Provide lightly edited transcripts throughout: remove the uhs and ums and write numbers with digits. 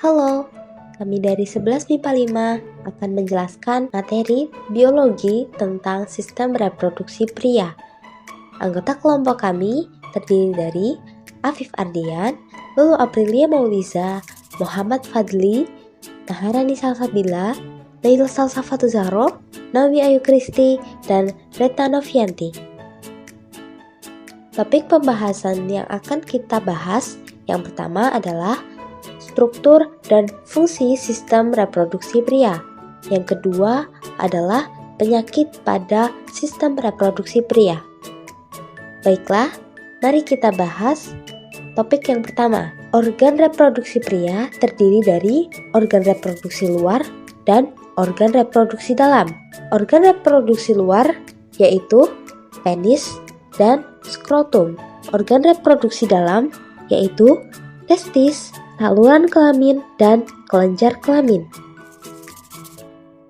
Halo, kami dari 11 MIPA 5 akan menjelaskan materi biologi tentang sistem reproduksi pria. Anggota kelompok kami terdiri dari Afif Ardian, Lulu Aprilia Mauliza, Muhammad Fadli, Maharani Salsabila, Nail Salsafatu Zahro, Nawi Ayu Kristi, dan Reta Novianti. Topik pembahasan yang akan kita bahas yang pertama adalah struktur dan fungsi sistem reproduksi pria. Yang kedua adalah penyakit pada sistem reproduksi pria. Baiklah, mari kita bahas topik yang pertama. Organ reproduksi pria terdiri dari organ reproduksi luar dan organ reproduksi dalam. Organ reproduksi luar yaitu penis dan skrotum. Organ reproduksi dalam yaitu testis, saluran kelamin, dan kelenjar kelamin.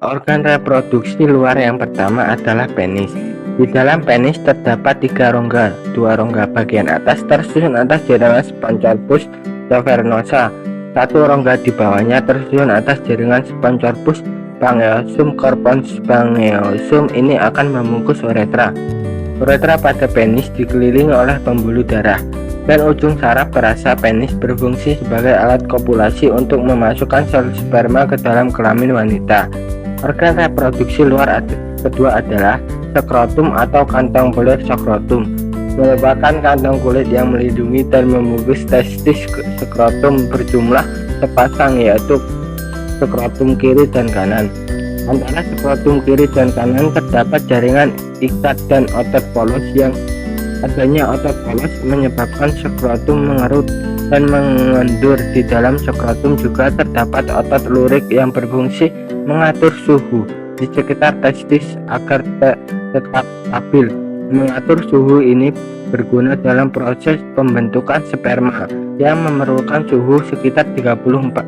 Organ reproduksi luar yang pertama adalah penis. Di dalam penis terdapat 3 rongga. 2 rongga bagian atas tersusun atas jaringan sponcorpus cavernosa. 1 rongga di bawahnya tersusun atas jaringan sponcorpus spangiosum corpus spangiosum. Ini akan membungkus uretra. Uretra pada penis dikelilingi oleh pembuluh darah, dan ujung saraf perasa penis berfungsi sebagai alat kopulasi untuk memasukkan sel sperma ke dalam kelamin wanita. Organ reproduksi luar kedua adalah skrotum atau kantong bulir skrotum, merupakan kantong kulit yang melindungi dan membungkus testis. Skrotum berjumlah sepasang, yaitu skrotum kiri dan kanan. Antara skrotum kiri dan kanan terdapat jaringan ikat dan otot polos. Yang adanya otot polos menyebabkan skrotum mengerut dan mengendur. Di dalam skrotum juga terdapat otot lurik yang berfungsi mengatur suhu di sekitar testis agar tetap stabil. Mengatur suhu ini berguna dalam proses pembentukan sperma yang memerlukan suhu sekitar 34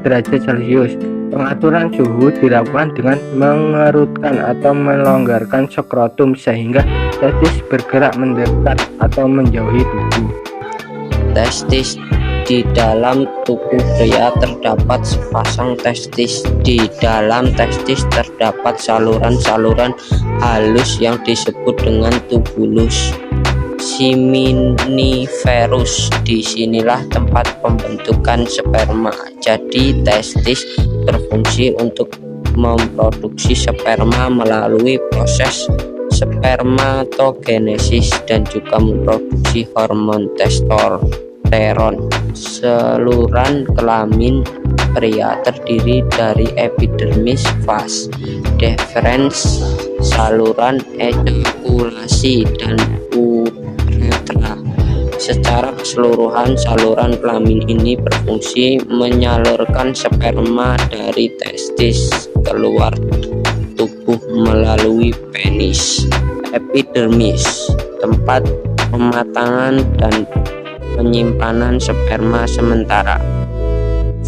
derajat Celcius. Pengaturan suhu dilakukan dengan mengerutkan atau melonggarkan skrotum sehingga testis bergerak mendekat atau menjauhi tubuh. Testis. Di dalam tubuh pria terdapat sepasang testis. Di dalam testis terdapat saluran-saluran halus yang disebut dengan tubulus seminiferus. Disinilah tempat pembentukan sperma. Jadi testis berfungsi untuk memproduksi sperma melalui proses spermatogenesis dan juga memproduksi hormon testosteron. Saluran kelamin pria terdiri dari epidermis, vas deferens, saluran ejakulasi, dan uretra. Secara keseluruhan, saluran kelamin ini berfungsi menyalurkan sperma dari testis keluar tubuh melalui penis. Epidermis, tempat pematangan dan penyimpanan sperma sementara.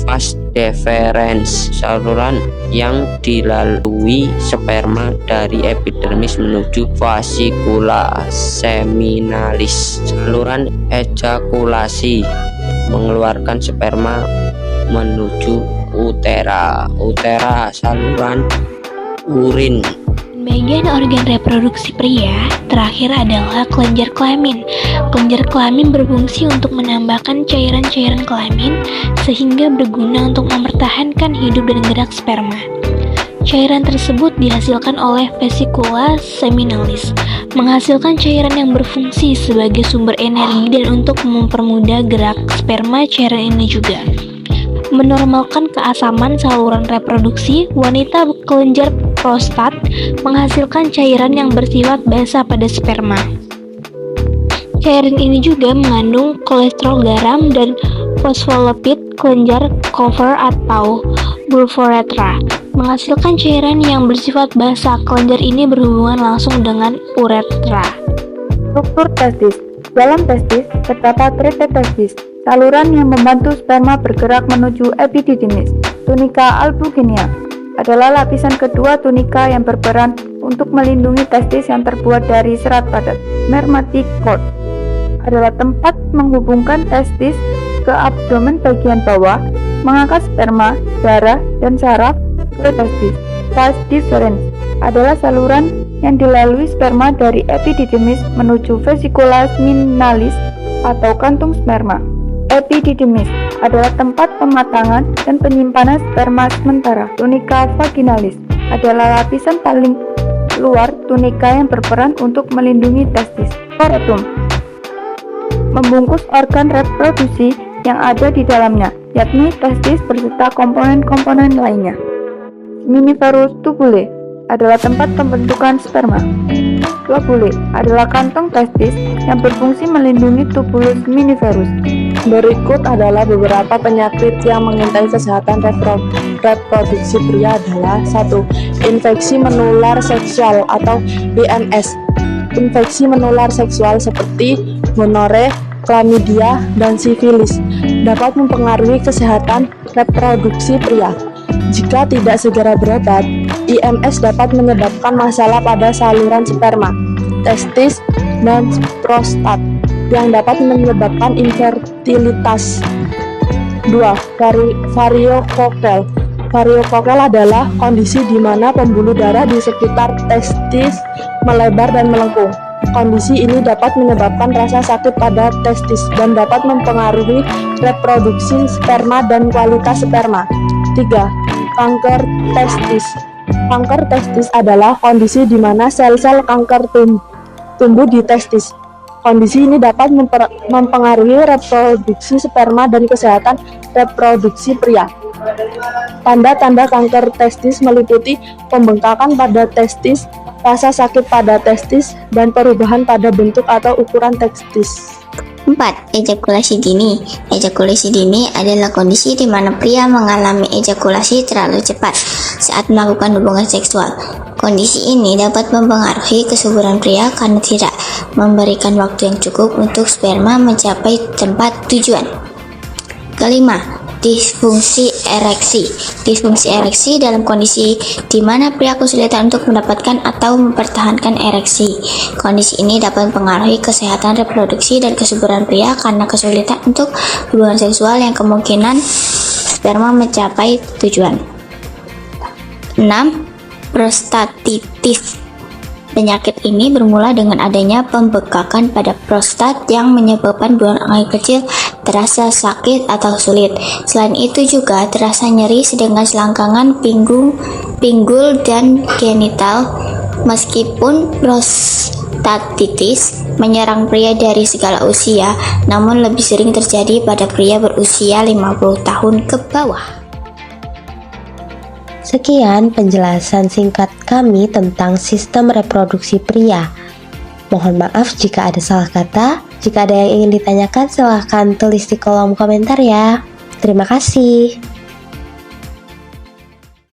Vas deferens, saluran yang dilalui sperma dari epidermis menuju vasikula seminalis. Saluran ejakulasi, mengeluarkan sperma menuju utera. Utera, saluran urin. Bagian organ reproduksi pria terakhir adalah kelenjar kelamin. Kelenjar kelamin berfungsi untuk menambahkan cairan-cairan kelamin sehingga berguna untuk mempertahankan hidup dan gerak sperma. Cairan tersebut dihasilkan oleh vesikula seminalis, menghasilkan cairan yang berfungsi sebagai sumber energi dan untuk mempermudah gerak sperma. Cairan ini juga menormalkan keasaman saluran reproduksi. Wanita kelenjar prostat menghasilkan cairan yang bersifat basah pada sperma. Cairan ini juga mengandung kolesterol garam dan fosfolipid. Kelenjar cover atau bulboretra menghasilkan cairan yang bersifat basah. Kelenjar ini berhubungan langsung dengan uretra. Struktur testis. Dalam testis terdapat rete testis, saluran yang membantu sperma bergerak menuju epididymis. Tunika albuginea adalah lapisan kedua tunika yang berperan untuk melindungi testis yang terbuat dari serat padat. Mermatic cord adalah tempat menghubungkan testis ke abdomen bagian bawah mengangkat sperma, darah, dan saraf ke testis. Vas deferens adalah saluran yang dilalui sperma dari epididymis menuju vesicula seminalis atau kantung sperma. Epididymis adalah tempat pematangan dan penyimpanan sperma sementara. Tunica vaginalis adalah lapisan paling luar tunika yang berperan untuk melindungi testis. Skrotum membungkus organ reproduksi yang ada di dalamnya, yakni testis beserta komponen-komponen lainnya. Seminiferus tubule adalah tempat pembentukan sperma. Lobule adalah kantong testis yang berfungsi melindungi tubulus seminiferus. Berikut adalah beberapa penyakit yang mengintai kesehatan reproduksi pria adalah 1. Infeksi menular seksual atau IMS. Infeksi menular seksual seperti gonore, klamidia, dan sifilis dapat mempengaruhi kesehatan reproduksi pria. Jika tidak segera berobat, IMS dapat menyebabkan masalah pada saluran sperma, testis, dan prostat yang dapat menyebabkan infertilitas. 2. Variokokel. Variokokel adalah kondisi di mana pembuluh darah di sekitar testis melebar dan melengkung. Kondisi ini dapat menyebabkan rasa sakit pada testis dan dapat mempengaruhi reproduksi sperma dan kualitas sperma. 3. Kanker testis. Kanker testis adalah kondisi di mana sel-sel kanker tumbuh di testis. Kondisi ini dapat mempengaruhi reproduksi sperma dan kesehatan reproduksi pria. Tanda-tanda kanker testis meliputi pembengkakan pada testis, rasa sakit pada testis, dan perubahan pada bentuk atau ukuran testis. 4. Ejakulasi dini. Ejakulasi dini adalah kondisi di mana pria mengalami ejakulasi terlalu cepat saat melakukan hubungan seksual. Kondisi ini dapat mempengaruhi kesuburan pria karena tidak memberikan waktu yang cukup untuk sperma mencapai tempat tujuan. Kelima, disfungsi ereksi. Disfungsi ereksi dalam kondisi di mana pria kesulitan untuk mendapatkan atau mempertahankan ereksi. Kondisi ini dapat mempengaruhi kesehatan reproduksi dan kesuburan pria karena kesulitan untuk hubungan seksual yang kemungkinan sperma mencapai tujuan. 6. Prostatitis. Penyakit ini bermula dengan adanya pembekakan pada prostat yang menyebabkan buang air kecil terasa sakit atau sulit. Selain itu juga terasa nyeri sedangkan selangkangan pinggul dan genital. Meskipun prostatitis menyerang pria dari segala usia, namun lebih sering terjadi pada pria berusia 50 tahun ke bawah. Sekian penjelasan singkat kami tentang sistem reproduksi pria. Mohon maaf jika ada salah kata. Jika ada yang ingin ditanyakan, silahkan tulis di kolom komentar ya. Terima kasih.